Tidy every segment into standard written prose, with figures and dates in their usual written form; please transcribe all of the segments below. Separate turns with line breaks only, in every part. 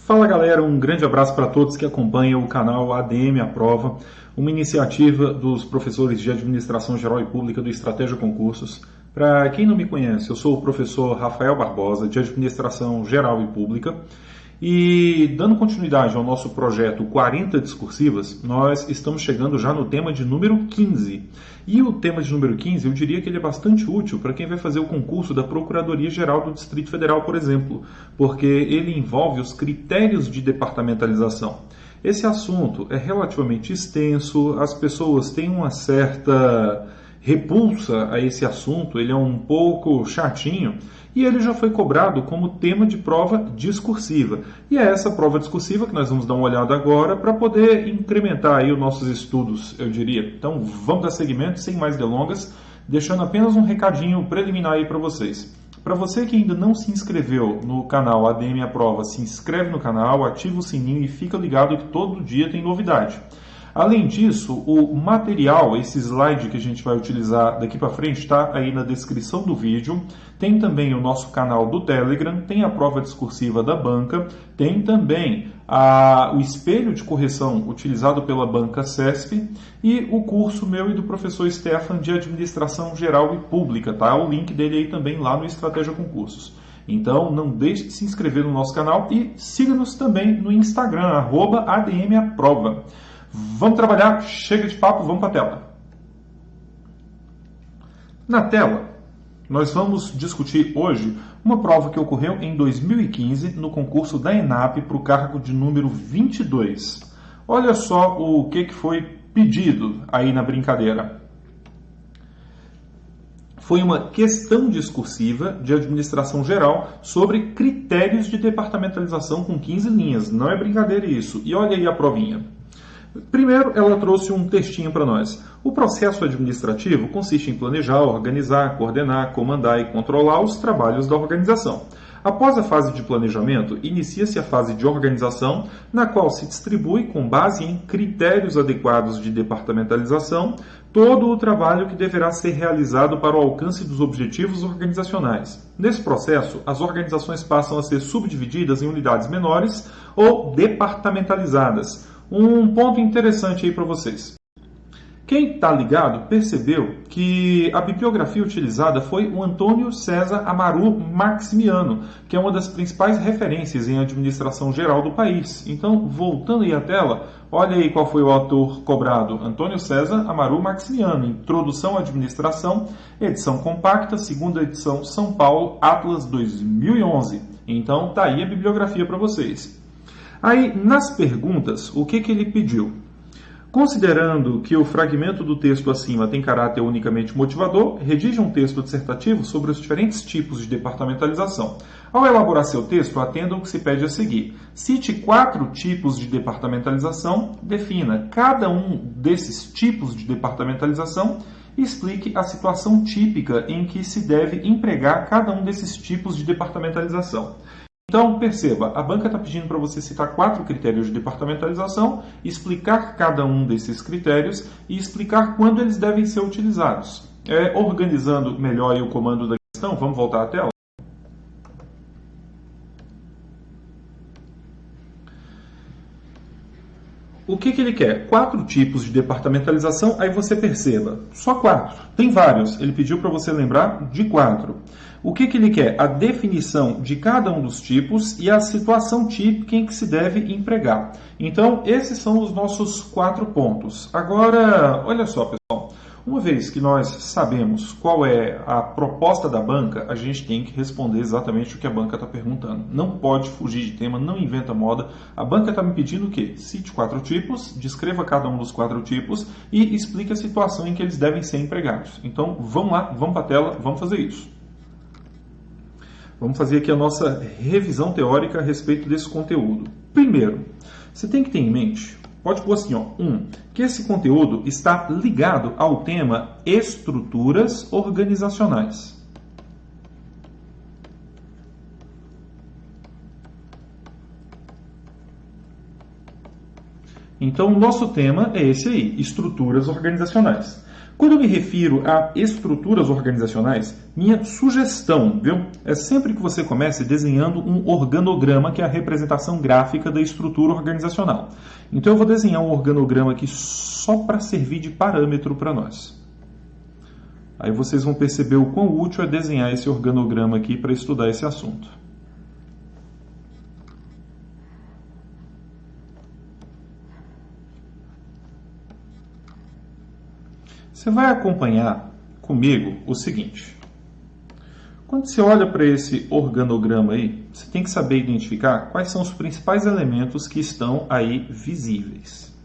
Fala galera, um grande abraço para todos que acompanham o canal ADM à Prova, uma iniciativa dos professores de Administração Geral e Pública do Estratégia Concursos. Para quem não me conhece, eu sou o professor Rafael Barbosa, de Administração Geral e Pública, e dando continuidade ao nosso projeto 40 Discursivas, nós estamos chegando já no tema de número 15. E o tema de número 15, eu diria que ele é bastante útil para quem vai fazer o concurso da Procuradoria-Geral do Distrito Federal, por exemplo, porque ele envolve os critérios de departamentalização. Esse assunto é relativamente extenso, as pessoas têm uma certa repulsa a esse assunto, ele é um pouco chatinho, e ele já foi cobrado como tema de prova discursiva. E é essa prova discursiva que nós vamos dar uma olhada agora para poder incrementar aí os nossos estudos, eu diria. Então vamos dar seguimento, sem mais delongas, deixando apenas um recadinho preliminar aí para vocês. Para você que ainda não se inscreveu no canal ADM à Prova, se inscreve no canal, ativa o sininho e fica ligado que todo dia tem novidade. Além disso, o material, esse slide que a gente vai utilizar daqui para frente, está aí na descrição do vídeo. Tem também o nosso canal do Telegram, tem a prova discursiva da banca, tem também o espelho de correção utilizado pela banca CESP e o curso meu e do professor Stefan de Administração Geral e Pública, tá? O link dele aí também lá no Estratégia Concursos. Então, não deixe de se inscrever no nosso canal e siga-nos também no Instagram, @ADMAprova. Vamos trabalhar, chega de papo, vamos para a tela. Na tela, nós vamos discutir hoje uma prova que ocorreu em 2015 no concurso da ENAP para o cargo de número 22. Olha só o que foi pedido aí na brincadeira. Foi uma questão discursiva de administração geral sobre critérios de departamentalização com 15 linhas. Não é brincadeira isso. E olha aí a provinha. Primeiro, ela trouxe um textinho para nós. O processo administrativo consiste em planejar, organizar, coordenar, comandar e controlar os trabalhos da organização. Após a fase de planejamento, inicia-se a fase de organização, na qual se distribui, com base em critérios adequados de departamentalização, todo o trabalho que deverá ser realizado para o alcance dos objetivos organizacionais. Nesse processo, as organizações passam a ser subdivididas em unidades menores ou departamentalizadas. Um ponto interessante aí para vocês. Quem está ligado percebeu que a bibliografia utilizada foi o Antônio César Amaru Maximiano, que é uma das principais referências em administração geral do país. Então, voltando aí à tela, olha aí qual foi o autor cobrado. Antônio César Amaru Maximiano, Introdução à Administração, edição compacta, segunda edição São Paulo, Atlas 2011. Então, tá aí a bibliografia para vocês. Aí, nas perguntas, o que ele pediu? Considerando que o fragmento do texto acima tem caráter unicamente motivador, redija um texto dissertativo sobre os diferentes tipos de departamentalização. Ao elaborar seu texto, atenda ao que se pede a seguir. Cite 4 tipos de departamentalização, defina cada um desses tipos de departamentalização e explique a situação típica em que se deve empregar cada um desses tipos de departamentalização. Então, perceba, a banca está pedindo para você citar 4 critérios de departamentalização, explicar cada um desses critérios e explicar quando eles devem ser utilizados. Organizando melhor aí o comando da questão, vamos voltar à tela? O que ele quer? 4 tipos de departamentalização, aí você perceba, só 4, tem vários, ele pediu para você lembrar de 4. O que ele quer? A definição de cada um dos tipos e a situação típica em que se deve empregar. Então, esses são os nossos 4 pontos. Agora, olha só, pessoal. Uma vez que nós sabemos qual é a proposta da banca, a gente tem que responder exatamente o que a banca está perguntando. Não pode fugir de tema, não inventa moda. A banca está me pedindo o quê? Cite 4 tipos, descreva cada um dos 4 tipos e explique a situação em que eles devem ser empregados. Então, vamos lá, vamos para a tela, vamos fazer isso. Vamos fazer aqui a nossa revisão teórica a respeito desse conteúdo. Primeiro, você tem que ter em mente, pode pôr assim, que esse conteúdo está ligado ao tema estruturas organizacionais. Então, o nosso tema é esse aí, estruturas organizacionais. Quando eu me refiro a estruturas organizacionais, minha sugestão, viu, é sempre que você comece desenhando um organograma, que é a representação gráfica da estrutura organizacional. Então eu vou desenhar um organograma aqui só para servir de parâmetro para nós. Aí vocês vão perceber o quão útil é desenhar esse organograma aqui para estudar esse assunto. Você vai acompanhar comigo o seguinte. Quando você olha para esse organograma aí, você tem que saber identificar quais são os principais elementos que estão aí visíveis.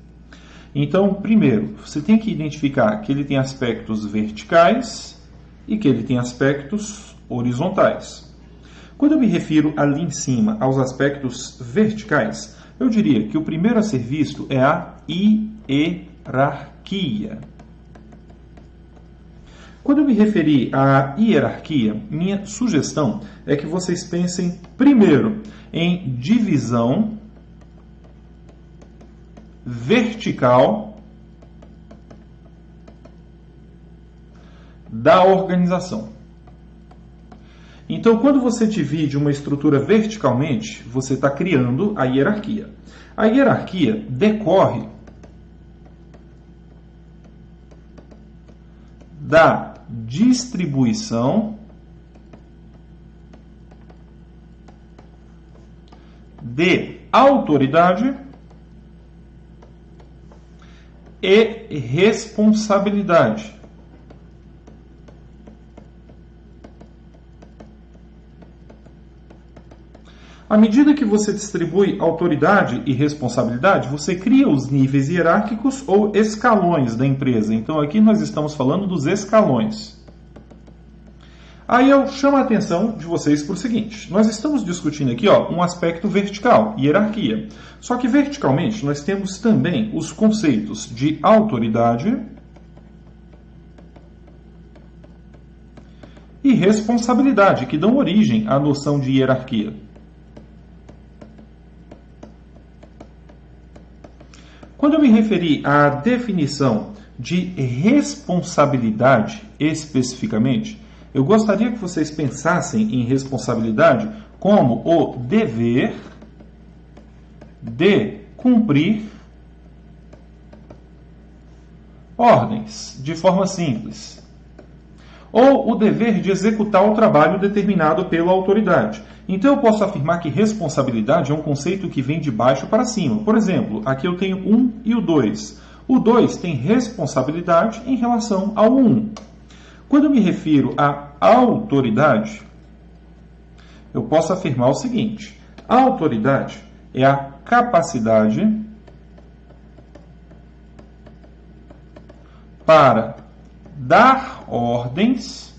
Então, primeiro, você tem que identificar que ele tem aspectos verticais e que ele tem aspectos horizontais. Quando eu me refiro ali em cima aos aspectos verticais, eu diria que o primeiro a ser visto é a hierarquia. Quando eu me referir à hierarquia, minha sugestão é que vocês pensem primeiro em divisão vertical da organização. Então, quando você divide uma estrutura verticalmente, você está criando a hierarquia. A hierarquia decorre da distribuição de autoridade e responsabilidade. À medida que você distribui autoridade e responsabilidade, você cria os níveis hierárquicos ou escalões da empresa. Então, aqui nós estamos falando dos escalões. Aí eu chamo a atenção de vocês para o seguinte. Nós estamos discutindo aqui um aspecto vertical, hierarquia. Só que verticalmente nós temos também os conceitos de autoridade e responsabilidade, que dão origem à noção de hierarquia. Quando eu me referi à definição de responsabilidade especificamente, eu gostaria que vocês pensassem em responsabilidade como o dever de cumprir ordens, de forma simples, ou o dever de executar o trabalho determinado pela autoridade. Então eu posso afirmar que responsabilidade é um conceito que vem de baixo para cima. Por exemplo, aqui eu tenho 1 e o 2. O 2 tem responsabilidade em relação ao 1. Quando eu me refiro à autoridade, eu posso afirmar o seguinte: a autoridade é a capacidade para dar ordens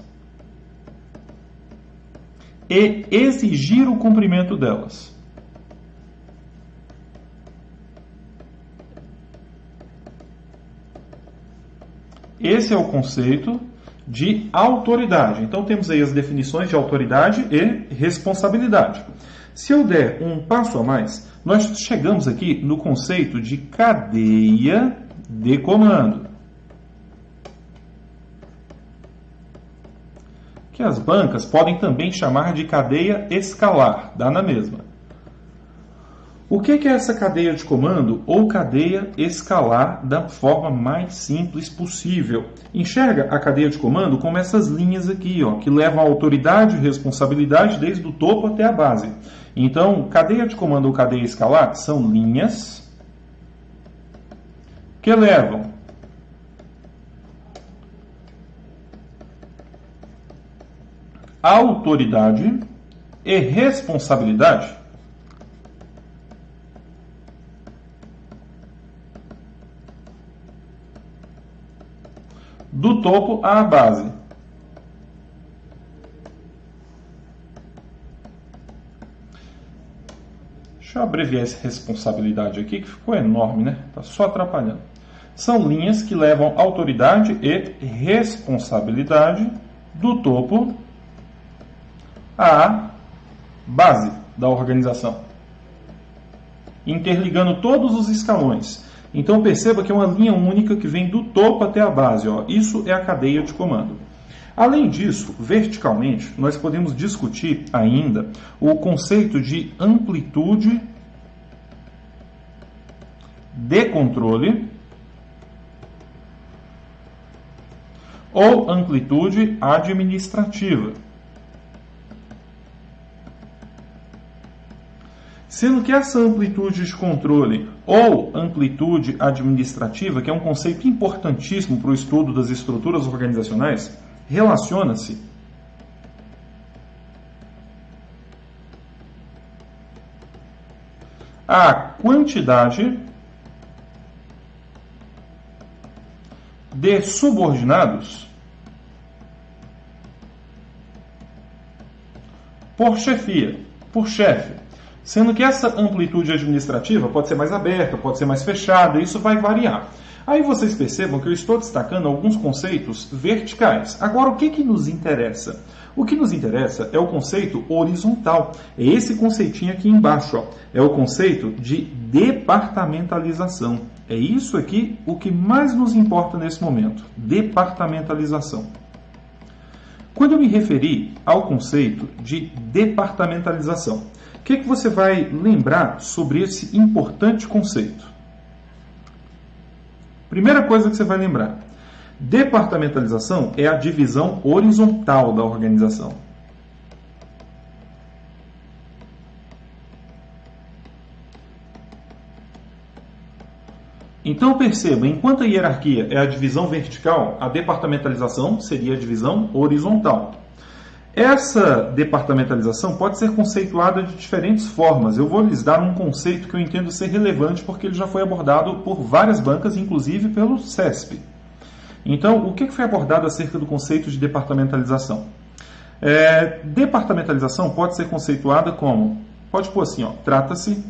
e exigir o cumprimento delas. Esse é o conceito de autoridade. Então temos aí as definições de autoridade e responsabilidade. Se eu der um passo a mais, nós chegamos aqui no conceito de cadeia de comando, que as bancas podem também chamar de cadeia escalar, dá na mesma. O que é essa cadeia de comando ou cadeia escalar da forma mais simples possível? Enxerga a cadeia de comando como essas linhas aqui, que levam a autoridade e responsabilidade desde o topo até a base. Então, cadeia de comando ou cadeia escalar são linhas que levam autoridade e responsabilidade do topo à base. Deixa eu abreviar essa responsabilidade aqui, que ficou enorme, né? Tá só atrapalhando. São linhas que levam autoridade e responsabilidade do topo à base da organização, interligando todos os escalões. Então perceba que é uma linha única que vem do topo até a base. Ó. Isso é a cadeia de comando. Além disso, verticalmente, nós podemos discutir ainda o conceito de amplitude de controle ou amplitude administrativa. Sendo que essa amplitude de controle ou amplitude administrativa, que é um conceito importantíssimo para o estudo das estruturas organizacionais, relaciona-se à quantidade de subordinados por chefia, por chefe. Sendo que essa amplitude administrativa pode ser mais aberta, pode ser mais fechada, isso vai variar. Aí vocês percebam que eu estou destacando alguns conceitos verticais. Agora, o que nos interessa? O que nos interessa é o conceito horizontal. É esse conceitinho aqui embaixo. Ó. É o conceito de departamentalização. É isso aqui o que mais nos importa nesse momento. Departamentalização. Quando eu me referi ao conceito de departamentalização, o que você vai lembrar sobre esse importante conceito? Primeira coisa que você vai lembrar, departamentalização é a divisão horizontal da organização. Então perceba, enquanto a hierarquia é a divisão vertical, a departamentalização seria a divisão horizontal. Essa departamentalização pode ser conceituada de diferentes formas. Eu vou lhes dar um conceito que eu entendo ser relevante porque ele já foi abordado por várias bancas, inclusive pelo CESP. Então, o que foi abordado acerca do conceito de departamentalização? Departamentalização pode ser conceituada como, pode pôr assim, trata-se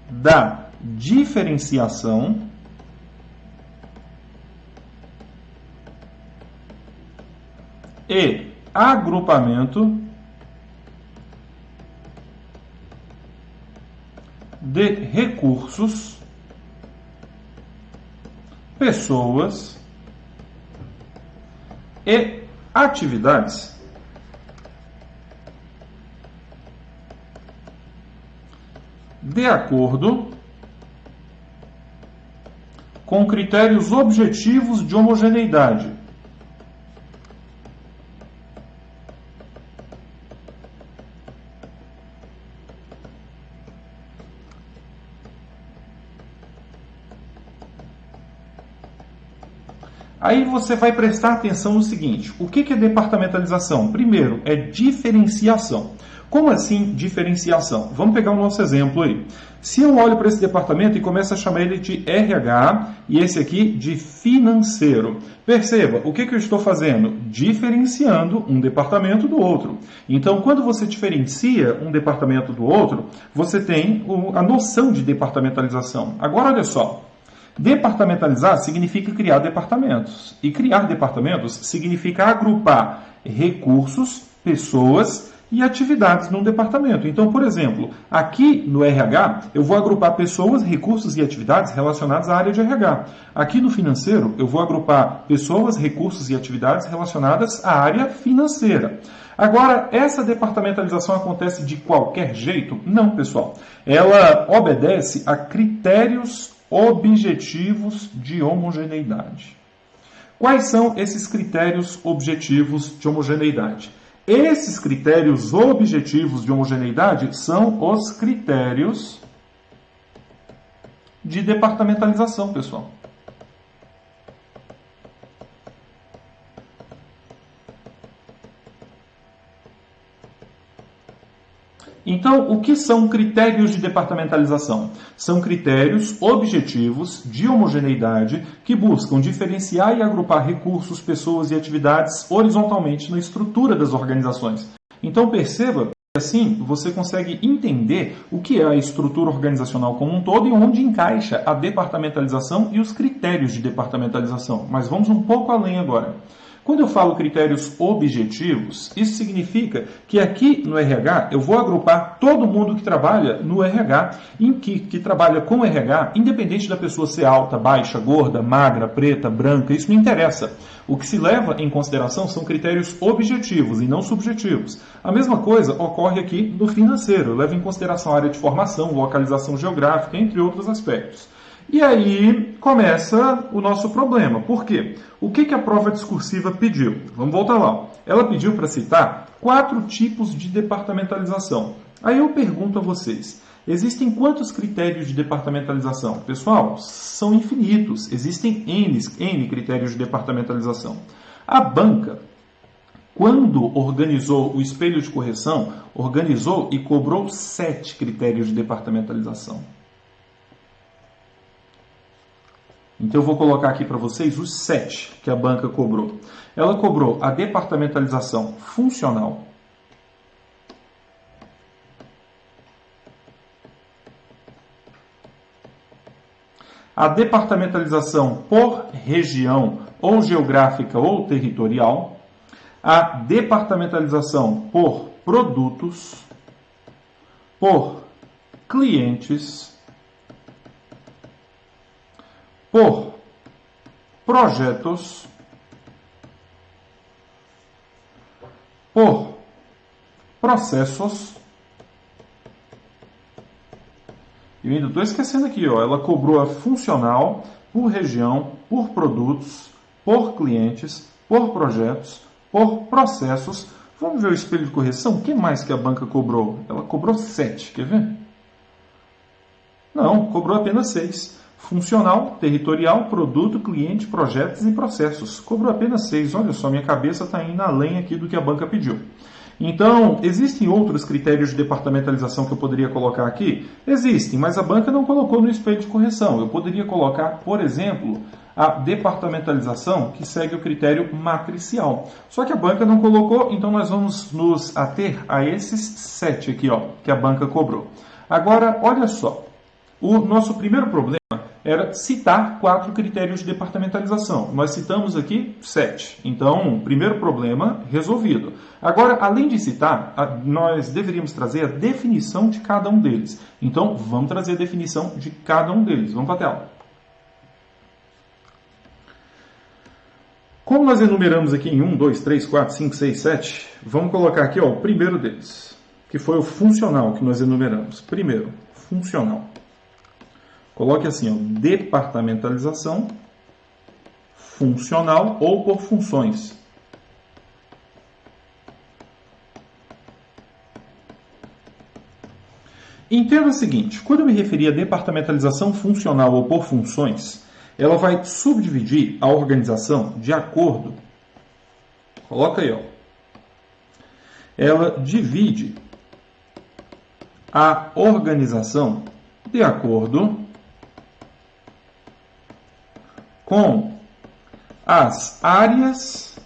da diferenciação e agrupamento de recursos, pessoas e atividades de acordo com critérios objetivos de homogeneidade. Aí você vai prestar atenção no seguinte, o que é departamentalização? Primeiro, é diferenciação. Como assim diferenciação? Vamos pegar o nosso exemplo aí. Se eu olho para esse departamento e começo a chamar ele de RH e esse aqui de financeiro, perceba, o que eu estou fazendo? Diferenciando um departamento do outro. Então, quando você diferencia um departamento do outro, você tem a noção de departamentalização. Agora, olha só. Departamentalizar significa criar departamentos. E criar departamentos significa agrupar recursos, pessoas e atividades num departamento. Então, por exemplo, aqui no RH, eu vou agrupar pessoas, recursos e atividades relacionadas à área de RH. Aqui no financeiro, eu vou agrupar pessoas, recursos e atividades relacionadas à área financeira. Agora, essa departamentalização acontece de qualquer jeito? Não, pessoal. Ela obedece a critérios objetivos de homogeneidade. Quais são esses critérios objetivos de homogeneidade? Esses critérios objetivos de homogeneidade são os critérios de departamentalização, pessoal. Então, o que são critérios de departamentalização? São critérios objetivos de homogeneidade que buscam diferenciar e agrupar recursos, pessoas e atividades horizontalmente na estrutura das organizações. Então, perceba que assim você consegue entender o que é a estrutura organizacional como um todo e onde encaixa a departamentalização e os critérios de departamentalização. Mas vamos um pouco além agora. Quando eu falo critérios objetivos, isso significa que aqui no RH eu vou agrupar todo mundo que trabalha no RH, que trabalha com RH, independente da pessoa ser alta, baixa, gorda, magra, preta, branca, isso não interessa. O que se leva em consideração são critérios objetivos e não subjetivos. A mesma coisa ocorre aqui no financeiro, leva em consideração a área de formação, localização geográfica, entre outros aspectos. E aí começa o nosso problema. Por quê? O que a prova discursiva pediu? Vamos voltar lá. Ela pediu para citar 4 tipos de departamentalização. Aí eu pergunto a vocês, existem quantos critérios de departamentalização? Pessoal, são infinitos. Existem N critérios de departamentalização. A banca, quando organizou o espelho de correção, organizou e cobrou 7 critérios de departamentalização. Então eu vou colocar aqui para vocês os 7 que a banca cobrou. Ela cobrou a departamentalização funcional, a departamentalização por região ou geográfica ou territorial, a departamentalização por produtos, por clientes, por projetos, por processos. Eu ainda estou esquecendo aqui, ó, ela cobrou a funcional por região, por produtos, por clientes, por projetos, por processos. Vamos ver o espelho de correção? O que mais que a banca cobrou? Ela cobrou 7, quer ver? Não, cobrou apenas 6. Funcional, territorial, produto, cliente, projetos e processos. Cobrou apenas 6. Olha só, minha cabeça está indo além aqui do que a banca pediu. Então, existem outros critérios de departamentalização que eu poderia colocar aqui? Existem, mas a banca não colocou no espelho de correção. Eu poderia colocar, por exemplo, a departamentalização que segue o critério matricial. Só que a banca não colocou, então nós vamos nos ater a esses 7 aqui, ó, que a banca cobrou. Agora, olha só. O nosso primeiro problema era citar 4 critérios de departamentalização. Nós citamos aqui 7. Então, primeiro problema resolvido. Agora, além de citar, nós deveríamos trazer a definição de cada um deles. Então, vamos trazer a definição de cada um deles. Vamos para a tela. Como nós enumeramos aqui em 1, 2, 3, 4, 5, 6, 7, vamos colocar aqui, ó, o primeiro deles, que foi o funcional que nós enumeramos. Primeiro, funcional. Coloque assim, ó, departamentalização funcional ou por funções. Entenda o seguinte, quando eu me referir a departamentalização funcional ou por funções, ela vai subdividir a organização de acordo, coloca aí, ó, ela divide a organização de acordo com as áreas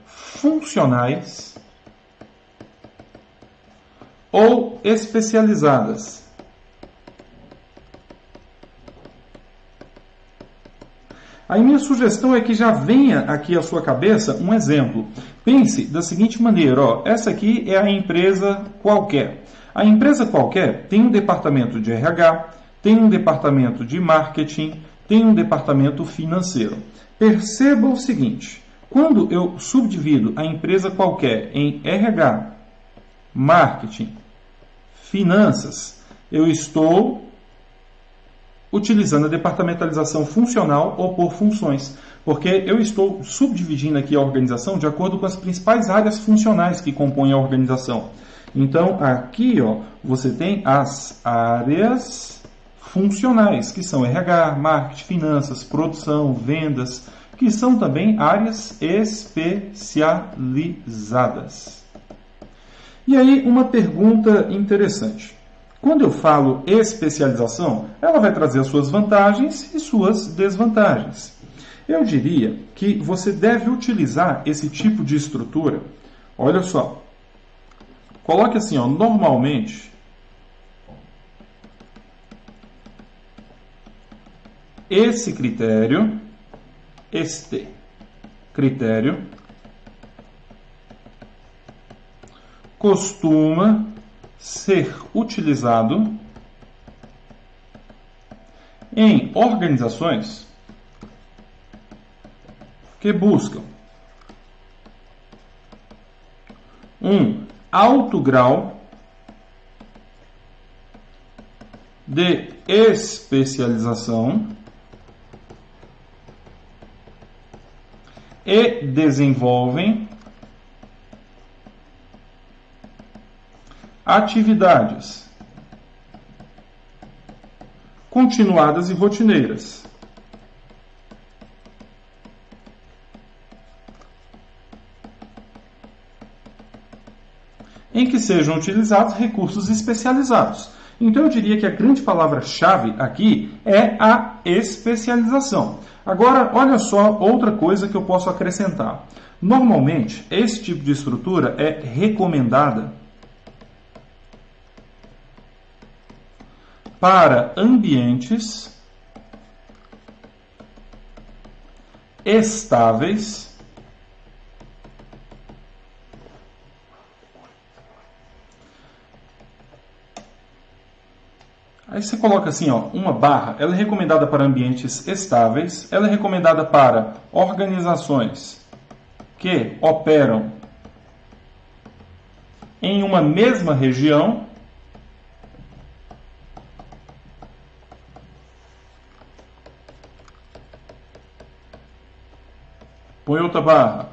funcionais ou especializadas. A minha sugestão é que já venha aqui à sua cabeça um exemplo. Pense da seguinte maneira, ó, essa aqui é a empresa qualquer. A empresa qualquer tem um departamento de RH, tem um departamento de marketing, tem um departamento financeiro. Perceba o seguinte, quando eu subdivido a empresa qualquer em RH, marketing, finanças, eu estou utilizando a departamentalização funcional ou por funções, porque eu estou subdividindo aqui a organização de acordo com as principais áreas funcionais que compõem a organização. Então, aqui, ó, você tem as áreas funcionais, que são RH, marketing, finanças, produção, vendas, que são também áreas especializadas. E aí, uma pergunta interessante. Quando eu falo especialização, ela vai trazer as suas vantagens e suas desvantagens. Eu diria que você deve utilizar esse tipo de estrutura. Olha só. Coloque assim, ó, normalmente, esse critério, este. critério costuma ser utilizado em organizações que buscam um alto grau de especialização e desenvolvem atividades continuadas e rotineiras, em que sejam utilizados recursos especializados. Então, eu diria que a grande palavra-chave aqui é a especialização. Agora, olha só outra coisa que eu posso acrescentar. Normalmente, esse tipo de estrutura é recomendada para ambientes estáveis Aí você coloca assim, ó, uma barra, ela é recomendada para ambientes estáveis, ela é recomendada para organizações que operam em uma mesma região, põe outra barra.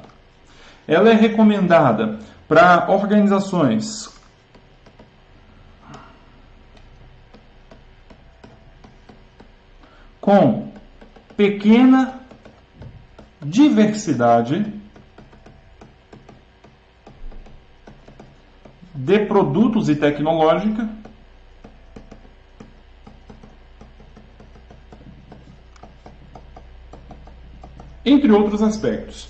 Ela é recomendada para organizações com pequena diversidade de produtos e tecnológica, entre outros aspectos.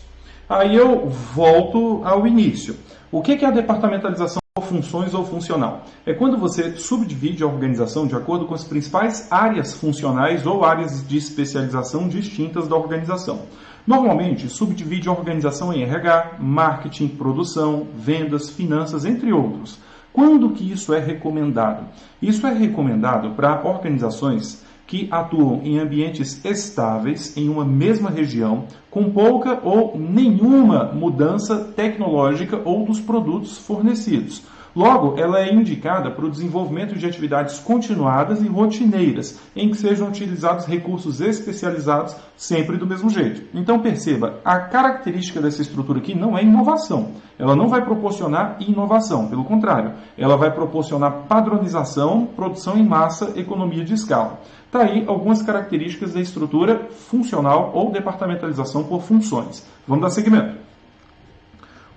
Aí eu volto ao início. O que é a departamentalização por funções ou funcional? É quando você subdivide a organização de acordo com as principais áreas funcionais ou áreas de especialização distintas da organização. Normalmente, subdivide a organização em RH, marketing, produção, vendas, finanças, entre outros. Quando que isso é recomendado? Isso é recomendado para organizações que atuam em ambientes estáveis em uma mesma região, com pouca ou nenhuma mudança tecnológica ou dos produtos fornecidos. Logo, ela é indicada para o desenvolvimento de atividades continuadas e rotineiras, em que sejam utilizados recursos especializados sempre do mesmo jeito. Então perceba, a característica dessa estrutura aqui não é inovação. Ela não vai proporcionar inovação, pelo contrário, ela vai proporcionar padronização, produção em massa, economia de escala. Está aí algumas características da estrutura funcional ou departamentalização por funções. Vamos dar seguimento.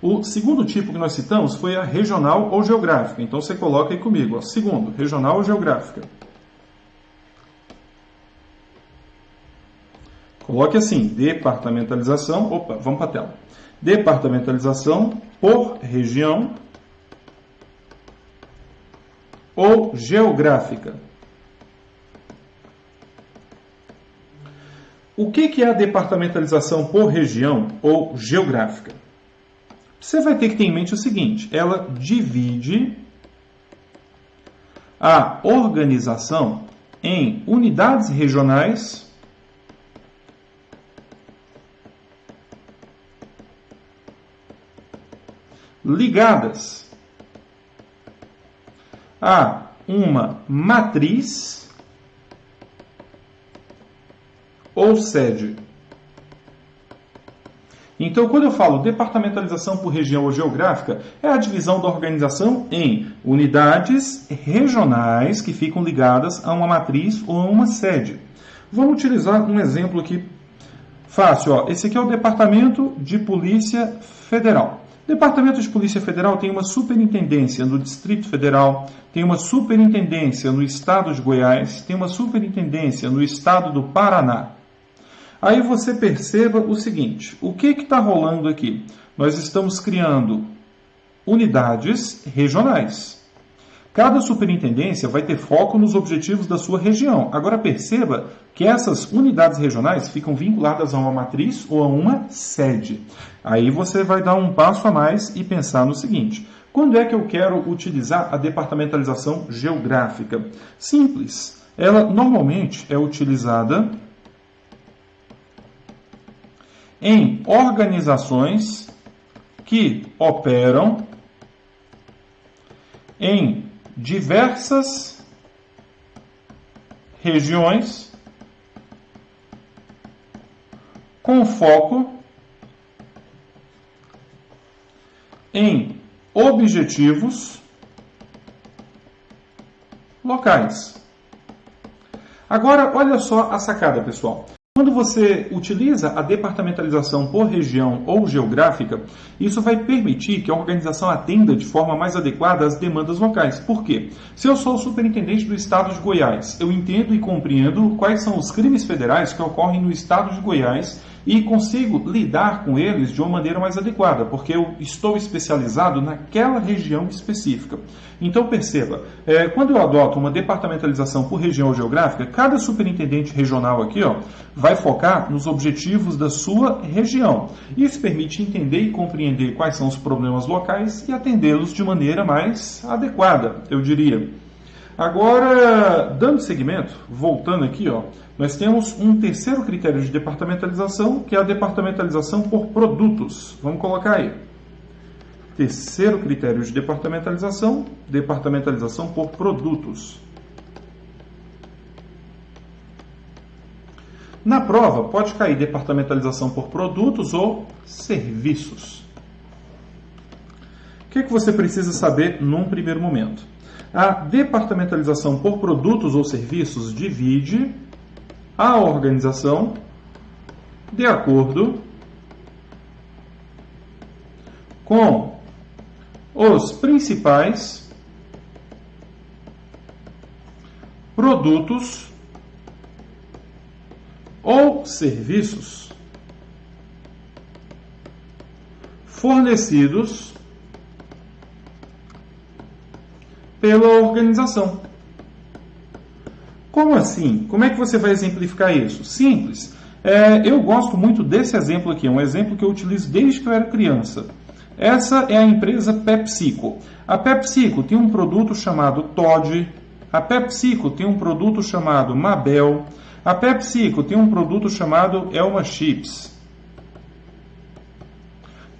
O segundo tipo que nós citamos foi a regional ou geográfica. Então você coloca aí comigo, ó. Segundo, regional ou geográfica. Coloque assim, departamentalização, opa, vamos para a tela. Departamentalização por região ou geográfica. O que é a departamentalização por região ou geográfica? Você vai ter que ter em mente o seguinte, ela divide a organização em unidades regionais ligadas a uma matriz ou sede. Então, quando eu falo departamentalização por região ou geográfica, é a divisão da organização em unidades regionais que ficam ligadas a uma matriz ou a uma sede. Vamos utilizar um exemplo aqui fácil. Ó. Esse aqui é o Departamento de Polícia Federal. O Departamento de Polícia Federal tem uma superintendência no Distrito Federal, tem uma superintendência no Estado de Goiás, tem uma superintendência no Estado do Paraná. Aí você perceba o seguinte, o que está rolando aqui? Nós estamos criando unidades regionais. Cada superintendência vai ter foco nos objetivos da sua região. Agora perceba que essas unidades regionais ficam vinculadas a uma matriz ou a uma sede. Aí você vai dar um passo a mais e pensar no seguinte: quando é que eu quero utilizar a departamentalização geográfica? Simples. Ela normalmente é utilizada em organizações que operam em diversas regiões com foco em objetivos locais. Agora, olha só a sacada, pessoal. Quando você utiliza a departamentalização por região ou geográfica, isso vai permitir que a organização atenda de forma mais adequada às demandas locais. Por quê? Se eu sou o superintendente do estado de Goiás, eu entendo e compreendo quais são os crimes federais que ocorrem no estado de Goiás e consigo lidar com eles de uma maneira mais adequada, porque eu estou especializado naquela região específica. Então perceba, quando eu adoto uma departamentalização por região geográfica, cada superintendente regional aqui vai focar nos objetivos da sua região. Isso permite entender e compreender quais são os problemas locais e atendê-los de maneira mais adequada, eu diria. Agora, dando seguimento, voltando aqui, nós temos um terceiro critério de departamentalização, que é a departamentalização por produtos. Vamos colocar aí. Terceiro critério de departamentalização por produtos. Na prova, pode cair departamentalização por produtos ou serviços. O que você precisa saber num primeiro momento? A departamentalização por produtos ou serviços divide a organização de acordo com os principais produtos ou serviços fornecidos pela organização. Como assim? Como é que você vai exemplificar isso? Simples. Eu gosto muito desse exemplo aqui, é um exemplo que eu utilizo desde que eu era criança. Essa é a empresa PepsiCo. A PepsiCo tem um produto chamado Toddy, a PepsiCo tem um produto chamado Mabel, a PepsiCo tem um produto chamado Elma Chips.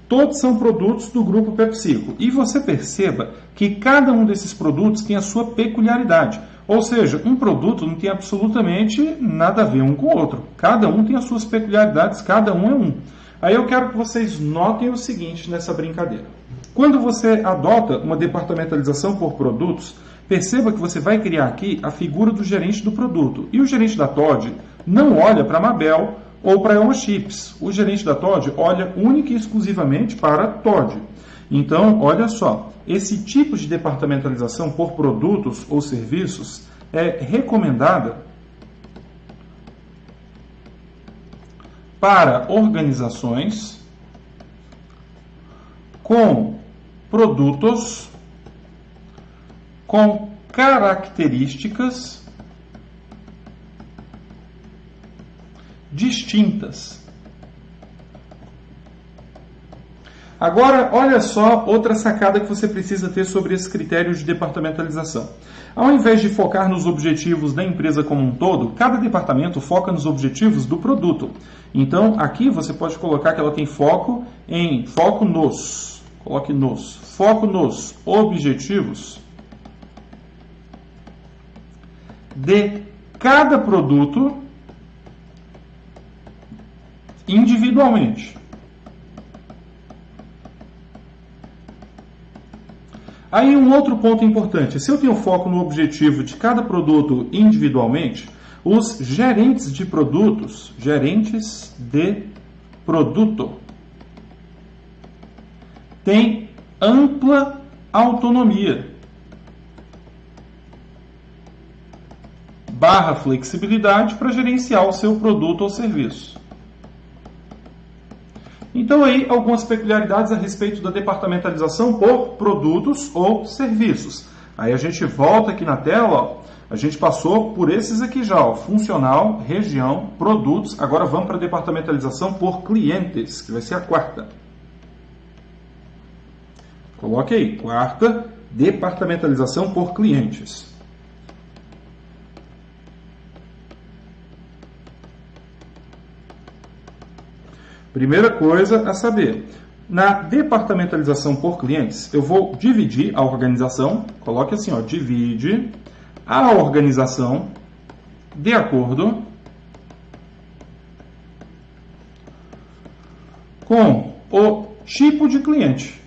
Todos são produtos do grupo PepsiCo. E você perceba que cada um desses produtos tem a sua peculiaridade. Ou seja, um produto não tem absolutamente nada a ver um com o outro. Cada um tem as suas peculiaridades, cada um é um. Aí eu quero que vocês notem o seguinte nessa brincadeira. Quando você adota uma departamentalização por produtos, perceba que você vai criar aqui a figura do gerente do produto. E o gerente da Toddy não olha para a Mabel ou para a Elma Chips. O gerente da Toddy olha única e exclusivamente para a Toddy. Então, olha só, esse tipo de departamentalização por produtos ou serviços é recomendada para organizações com produtos com características distintas. Agora, olha só outra sacada que você precisa ter sobre esse critério de departamentalização. Ao invés de focar nos objetivos da empresa como um todo, cada departamento foca nos objetivos do produto. Então, aqui você pode colocar que ela tem foco nos objetivos de cada produto individualmente. Aí um outro ponto importante, se eu tenho foco no objetivo de cada produto individualmente, os gerentes de produto, têm ampla autonomia, flexibilidade para gerenciar o seu produto ou serviço. Então aí algumas peculiaridades a respeito da departamentalização por produtos ou serviços. Aí a gente volta aqui na tela, ó, a gente passou por esses aqui já, ó, funcional, região, produtos. Agora vamos para a departamentalização por clientes, que vai ser a quarta. Coloque aí, quarta, departamentalização por clientes. Primeira coisa a saber, na departamentalização por clientes, eu vou dividir a organização, coloque assim, ó, divide a organização de acordo com o tipo de cliente.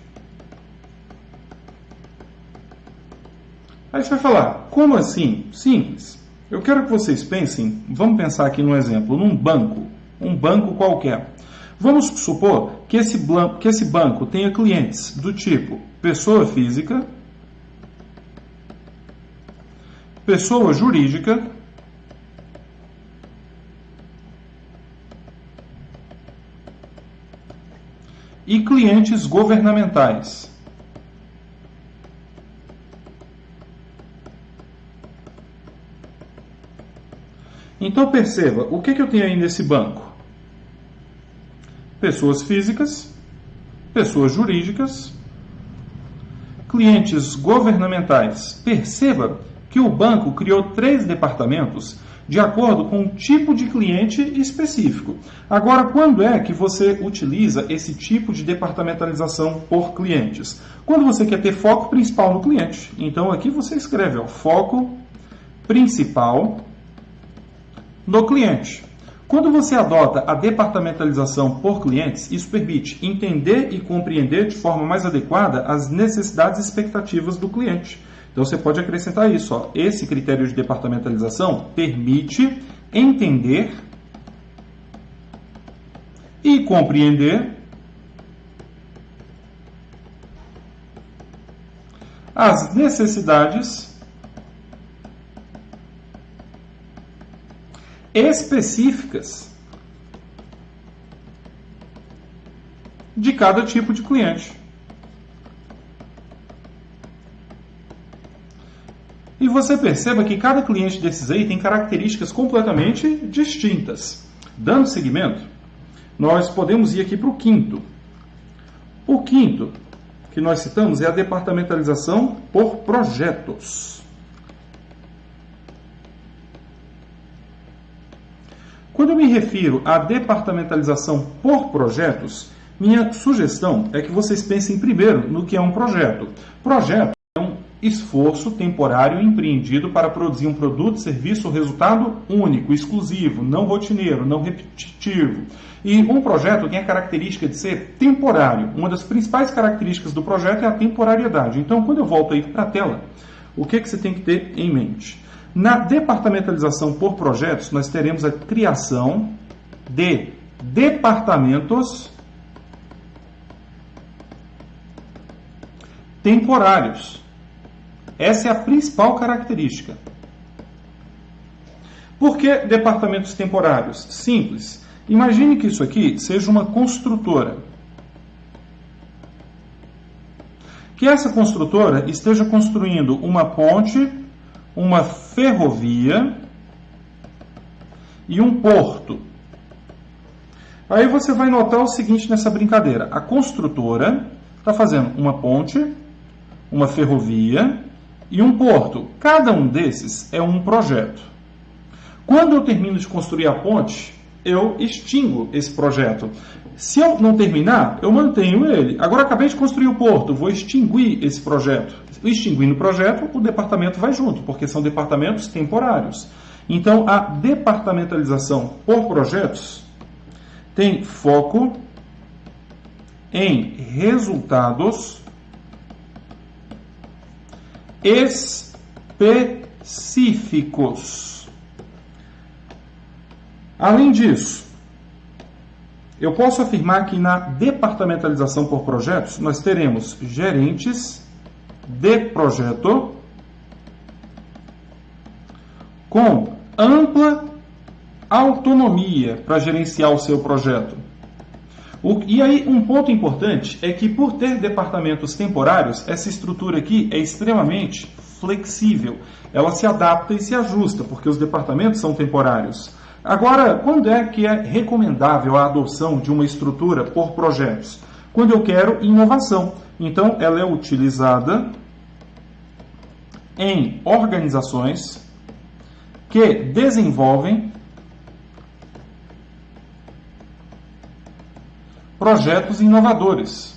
Aí você vai falar, como assim? Simples. Eu quero que vocês pensem, vamos pensar aqui num exemplo, num banco, um banco qualquer. Vamos supor que esse banco tenha clientes do tipo pessoa física, pessoa jurídica e clientes governamentais. Então perceba, o que eu tenho aí nesse banco? Pessoas físicas, pessoas jurídicas, clientes governamentais. Perceba que o banco criou 3 departamentos de acordo com um tipo de cliente específico. Agora, quando é que você utiliza esse tipo de departamentalização por clientes? Quando você quer ter foco principal no cliente. Então, aqui você escreve, ó, foco principal no cliente. Quando você adota a departamentalização por clientes, isso permite entender e compreender de forma mais adequada as necessidades e expectativas do cliente. Então você pode acrescentar isso, ó. Esse critério de departamentalização permite entender e compreender as necessidades específicas de cada tipo de cliente. E você perceba que cada cliente desses aí tem características completamente distintas. Dando seguimento, nós podemos ir aqui para o quinto. O quinto que nós citamos é a departamentalização por projetos. Quando eu me refiro à departamentalização por projetos, minha sugestão é que vocês pensem primeiro no que é um projeto. Projeto é um esforço temporário empreendido para produzir um produto, serviço ou resultado único, exclusivo, não rotineiro, não repetitivo. E um projeto tem a característica de ser temporário. Uma das principais características do projeto é a temporariedade. Então, quando eu volto aí para a tela, o que você tem que ter em mente? Na departamentalização por projetos, nós teremos a criação de departamentos temporários. Essa é a principal característica. Por que departamentos temporários? Simples. Imagine que isso aqui seja uma construtora. Que essa construtora esteja construindo uma ponte, uma ferrovia e um porto. Aí você vai notar o seguinte nessa brincadeira. A construtora está fazendo uma ponte, uma ferrovia e um porto. Cada um desses é um projeto. Quando eu termino de construir a ponte, eu extingo esse projeto. Se eu não terminar, eu mantenho ele. Agora acabei de construir o porto, vou extinguir esse projeto. Extinguindo o projeto, o departamento vai junto, porque são departamentos temporários. Então, a departamentalização por projetos tem foco em resultados específicos. Além disso, eu posso afirmar que na departamentalização por projetos, nós teremos gerentes de projeto com ampla autonomia para gerenciar o seu projeto. E aí, um ponto importante é que, por ter departamentos temporários, essa estrutura aqui é extremamente flexível. Ela se adapta e se ajusta, porque os departamentos são temporários. Agora, quando é que é recomendável a adoção de uma estrutura por projetos? Quando eu quero inovação. Então, ela é utilizada em organizações que desenvolvem projetos inovadores.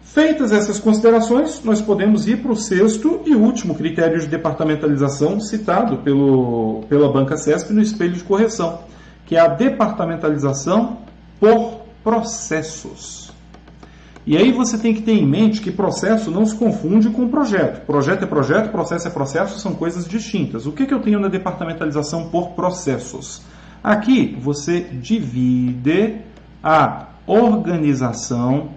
Feitas essas considerações, nós podemos ir para o sexto e último critério de departamentalização citado pela Banca CESP no espelho de correção, que é a departamentalização por processos. E aí você tem que ter em mente que processo não se confunde com projeto. Projeto é projeto, processo é processo, são coisas distintas. O que eu tenho na departamentalização por processos? Aqui você divide a organização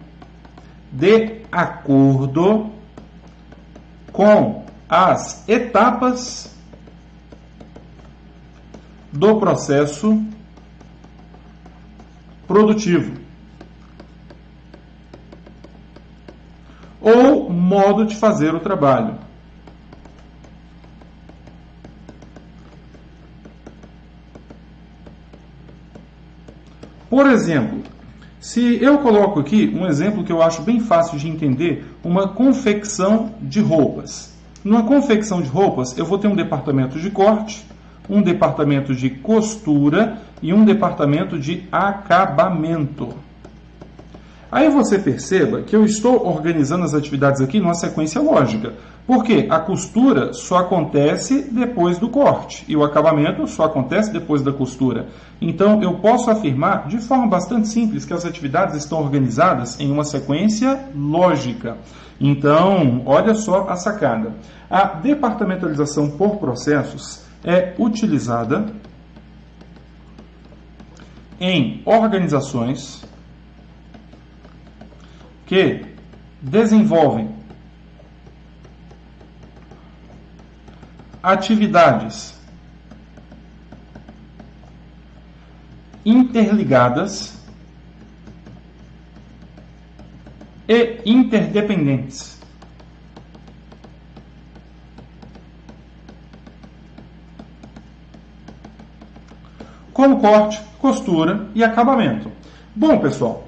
de acordo com as etapas do processo produtivo ou modo de fazer o trabalho. Por exemplo, se eu coloco aqui um exemplo que eu acho bem fácil de entender, uma confecção de roupas. Numa confecção de roupas, eu vou ter um departamento de corte, um departamento de costura e um departamento de acabamento. Aí você perceba que eu estou organizando as atividades aqui numa sequência lógica. Porque a costura só acontece depois do corte e o acabamento só acontece depois da costura. Então, eu posso afirmar de forma bastante simples que as atividades estão organizadas em uma sequência lógica. Então, olha só a sacada. A departamentalização por processos é utilizada em organizações que desenvolvem atividades interligadas e interdependentes. Como corte, costura e acabamento. Bom, pessoal,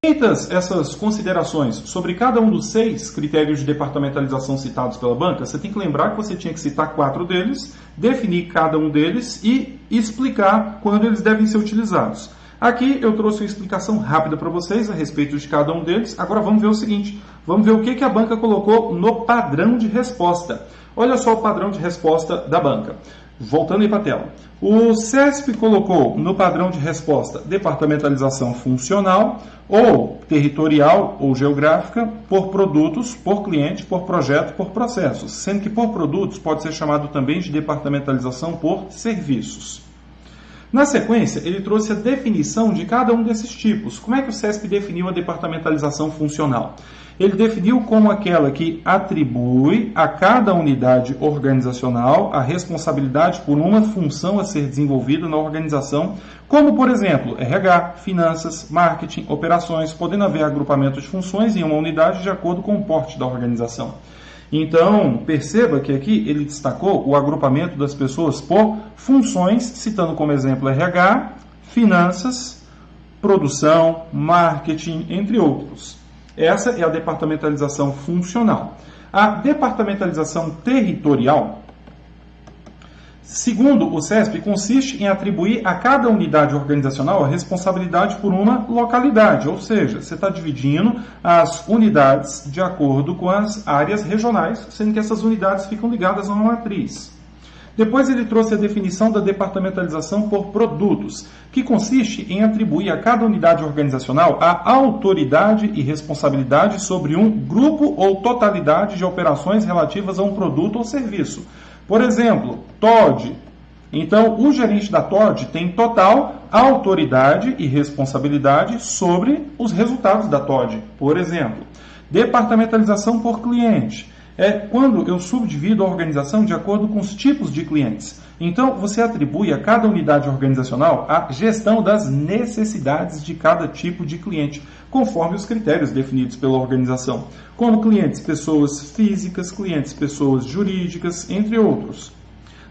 feitas essas considerações sobre cada um dos 6 critérios de departamentalização citados pela banca, você tem que lembrar que você tinha que citar 4 deles, definir cada um deles e explicar quando eles devem ser utilizados. Aqui eu trouxe uma explicação rápida para vocês a respeito de cada um deles. Agora vamos ver o seguinte, vamos ver o que a banca colocou no padrão de resposta. Olha só o padrão de resposta da banca. Voltando aí para a tela. O CESP colocou no padrão de resposta departamentalização funcional ou territorial ou geográfica por produtos, por cliente, por projeto, por processos, sendo que por produtos pode ser chamado também de departamentalização por serviços. Na sequência, ele trouxe a definição de cada um desses tipos. Como é que o CESP definiu a departamentalização funcional? Ele definiu como aquela que atribui a cada unidade organizacional a responsabilidade por uma função a ser desenvolvida na organização, como, por exemplo, RH, finanças, marketing, operações, podendo haver agrupamento de funções em uma unidade de acordo com o porte da organização. Então, perceba que aqui ele destacou o agrupamento das pessoas por funções, citando como exemplo RH, finanças, produção, marketing, entre outros. Essa é a departamentalização funcional. A departamentalização territorial, segundo o CESP, consiste em atribuir a cada unidade organizacional a responsabilidade por uma localidade, ou seja, você está dividindo as unidades de acordo com as áreas regionais, sendo que essas unidades ficam ligadas a uma matriz. Depois ele trouxe a definição da departamentalização por produtos, que consiste em atribuir a cada unidade organizacional a autoridade e responsabilidade sobre um grupo ou totalidade de operações relativas a um produto ou serviço. Por exemplo, TOD. Então, o gerente da TOD tem total autoridade e responsabilidade sobre os resultados da TOD. Por exemplo, departamentalização por cliente. é quando eu subdivido a organização de acordo com os tipos de clientes. Então, você atribui a cada unidade organizacional a gestão das necessidades de cada tipo de cliente, conforme os critérios definidos pela organização, como clientes pessoas físicas, clientes pessoas jurídicas, entre outros.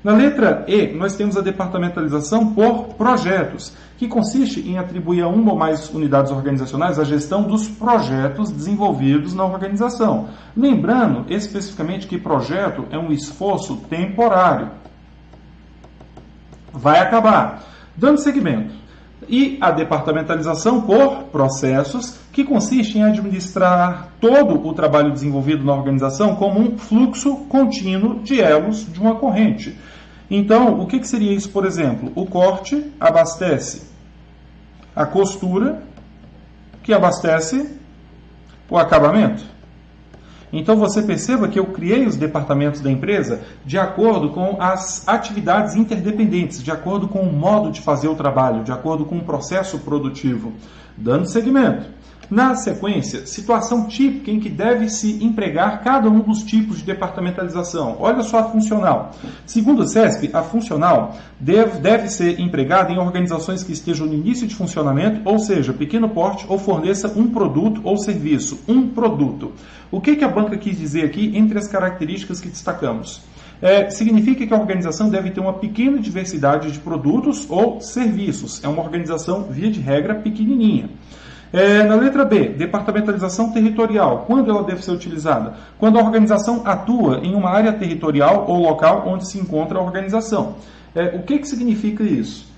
Na letra E, nós temos a departamentalização por projetos, que consiste em atribuir a uma ou mais unidades organizacionais a gestão dos projetos desenvolvidos na organização. Lembrando especificamente que projeto é um esforço temporário. Vai acabar. Dando seguimento. E a departamentalização por processos, que consiste em administrar todo o trabalho desenvolvido na organização como um fluxo contínuo de elos de uma corrente. Então, o que seria isso, por exemplo? O corte abastece a costura, que abastece o acabamento. Então, você perceba que eu criei os departamentos da empresa de acordo com as atividades interdependentes, de acordo com o modo de fazer o trabalho, de acordo com o processo produtivo. Dando seguimento. Na sequência, situação típica em que deve se empregar cada um dos tipos de departamentalização. Olha só a funcional. Segundo o CESP, a funcional deve ser empregada em organizações que estejam no início de funcionamento, ou seja, pequeno porte, ou forneça um produto ou serviço. Um produto. O que a banca quis dizer aqui entre as características que destacamos? Significa que a organização deve ter uma pequena diversidade de produtos ou serviços. É uma organização, via de regra, pequenininha. Na letra B, departamentalização territorial. Quando ela deve ser utilizada? Quando a organização atua em uma área territorial ou local onde se encontra a organização. O que significa isso?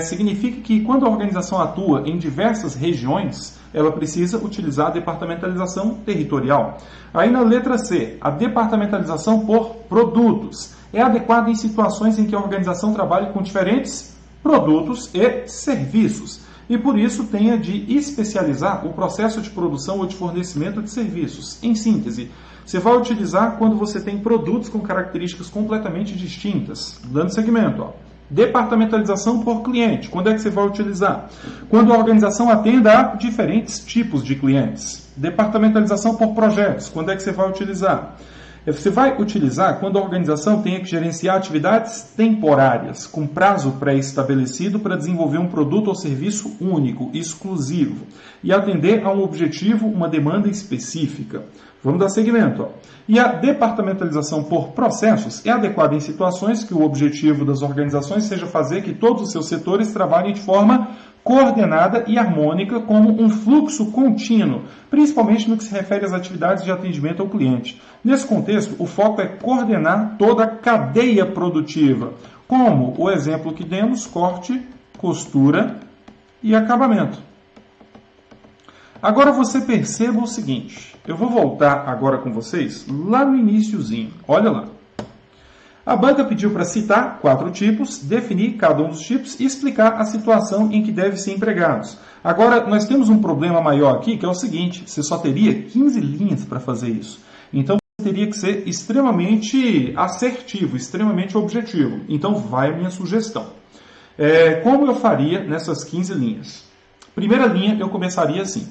Significa que quando a organização atua em diversas regiões, ela precisa utilizar a departamentalização territorial. Aí na letra C, a departamentalização por produtos. É adequada em situações em que a organização trabalha com diferentes produtos e serviços. E por isso tenha de especializar o processo de produção ou de fornecimento de serviços. Em síntese, você vai utilizar quando você tem produtos com características completamente distintas. Dando segmento, departamentalização por cliente. Quando é que você vai utilizar? Quando a organização atenda a diferentes tipos de clientes. Departamentalização por projetos. Quando é que você vai utilizar? Você vai utilizar quando a organização tenha que gerenciar atividades temporárias, com prazo pré-estabelecido para desenvolver um produto ou serviço único, exclusivo, e atender a um objetivo, uma demanda específica. Vamos dar seguimento. E a departamentalização por processos é adequada em situações que o objetivo das organizações seja fazer que todos os seus setores trabalhem de forma coordenada e harmônica como um fluxo contínuo, principalmente no que se refere às atividades de atendimento ao cliente. Nesse contexto, o foco é coordenar toda a cadeia produtiva, como o exemplo que demos, corte, costura e acabamento. Agora você perceba o seguinte, eu vou voltar agora com vocês lá no iniciozinho, olha lá. A banca pediu para citar 4 tipos, definir cada um dos tipos e explicar a situação em que devem ser empregados. Agora, nós temos um problema maior aqui, que é o seguinte, você só teria 15 linhas para fazer isso. Então, você teria que ser extremamente assertivo, extremamente objetivo. Então, vai a minha sugestão. Como eu faria nessas 15 linhas? Primeira linha, eu começaria assim.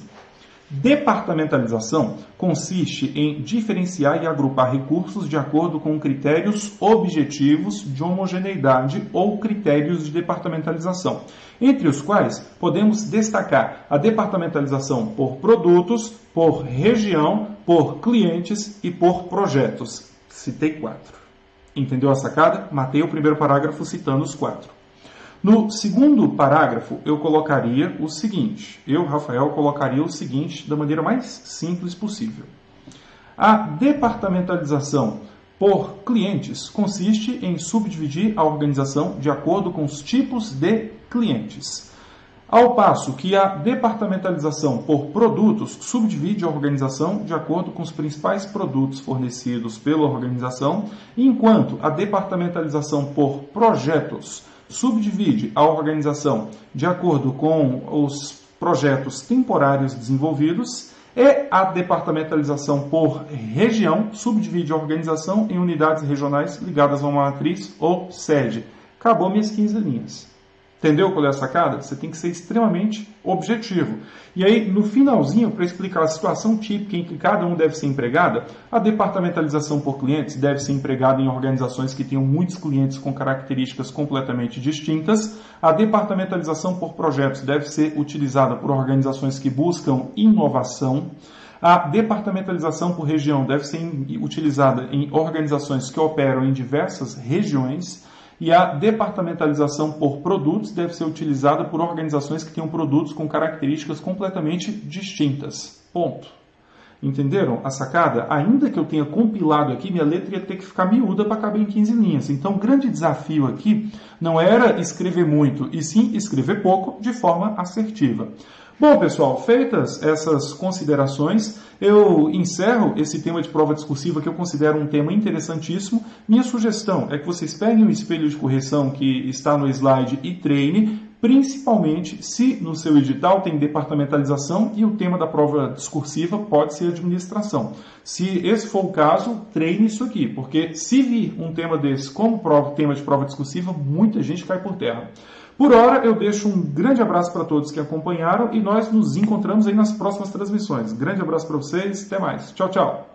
Departamentalização consiste em diferenciar e agrupar recursos de acordo com critérios objetivos de homogeneidade ou critérios de departamentalização, entre os quais podemos destacar a departamentalização por produtos, por região, por clientes e por projetos. Citei 4. Entendeu a sacada? Matei o primeiro parágrafo citando os 4. No segundo parágrafo, eu colocaria o seguinte. Eu, Rafael, colocaria o seguinte da maneira mais simples possível. A departamentalização por clientes consiste em subdividir a organização de acordo com os tipos de clientes. Ao passo que a departamentalização por produtos subdivide a organização de acordo com os principais produtos fornecidos pela organização, enquanto a departamentalização por projetos subdivide a organização de acordo com os projetos temporários desenvolvidos e a departamentalização por região subdivide a organização em unidades regionais ligadas a uma matriz ou sede. Acabou minhas 15 linhas. Entendeu qual é a sacada? Você tem que ser extremamente objetivo. E aí, no finalzinho, para explicar a situação típica em que cada um deve ser empregada, a departamentalização por clientes deve ser empregada em organizações que tenham muitos clientes com características completamente distintas. A departamentalização por projetos deve ser utilizada por organizações que buscam inovação. A departamentalização por região deve ser utilizada em organizações que operam em diversas regiões. E a departamentalização por produtos deve ser utilizada por organizações que tenham produtos com características completamente distintas. Ponto. Entenderam a sacada? Ainda que eu tenha compilado aqui, minha letra ia ter que ficar miúda para caber em 15 linhas. Então, o grande desafio aqui não era escrever muito, e sim escrever pouco de forma assertiva. Bom, pessoal, feitas essas considerações, eu encerro esse tema de prova discursiva que eu considero um tema interessantíssimo. Minha sugestão é que vocês peguem o espelho de correção que está no slide e treine, principalmente se no seu edital tem departamentalização e o tema da prova discursiva pode ser administração. Se esse for o caso, treine isso aqui, porque se vir um tema desse como tema de prova discursiva, muita gente cai por terra. Por hora, eu deixo um grande abraço para todos que acompanharam e nós nos encontramos aí nas próximas transmissões. Grande abraço para vocês, até mais. Tchau, tchau.